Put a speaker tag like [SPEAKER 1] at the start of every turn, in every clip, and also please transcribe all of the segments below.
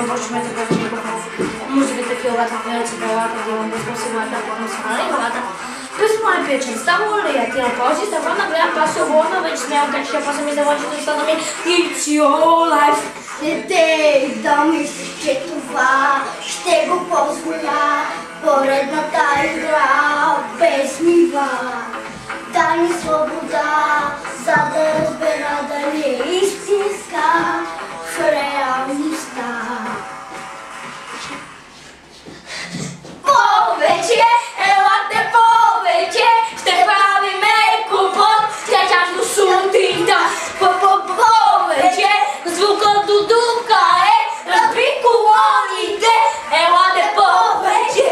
[SPEAKER 1] probabilmente questo muzikite filmata, filmata, filmata, Kas man piečem stāvolī, tie pauzi stāvana grēm pasovona, viņš neokačia pasamiedavoči to stanami It's your life.
[SPEAKER 2] Дете, да мислиш, че това ще го позволя. Поредната игра без нива. Дай ми свобода, за да разбера дали е истинска в реалността. Повече, елате повече, ще правиме купон, тя част до сутринта. Повече, звукът до дупка е, разби колоните, елате повече,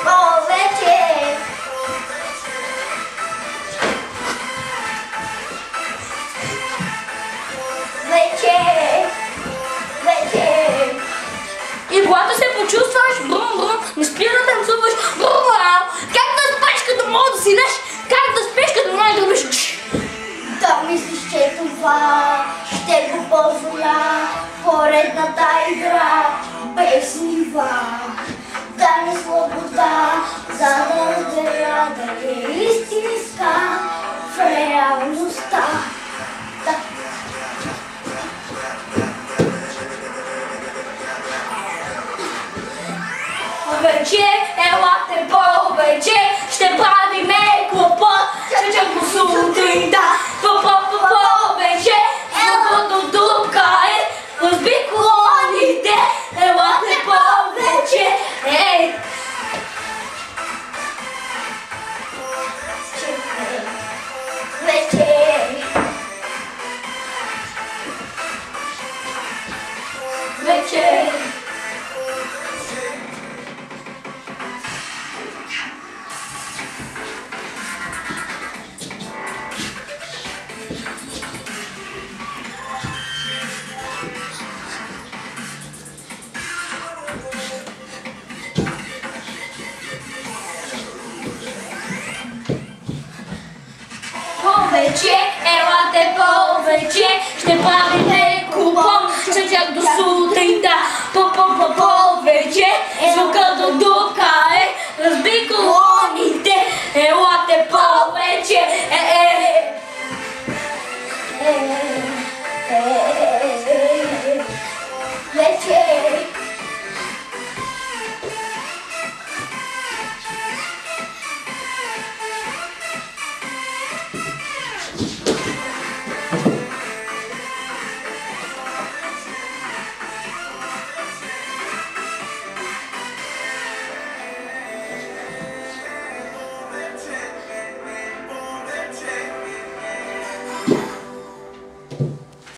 [SPEAKER 2] повече. Вече.
[SPEAKER 1] И когато се почувстваш брум-брум, не спри да танцуваш брум-брум. Как да спеш като мога да си неш? Как да спеш като можеш да биш?
[SPEAKER 2] Да мислиш, че това ще го позволя. Поредната игра без нива. Дай ми свобода, за да разбера дали е истинска в реалността.
[SPEAKER 1] Повече, елате повече, ще правиме клопот, чача по сутринта. Повече, звукът до дупка е, разби колоните, елате повече,
[SPEAKER 2] Вече.
[SPEAKER 1] Повече, елате повече, ще правиме купон, чак до сутринта. Повече, звукът до дупка е, разби колоните, елате повече,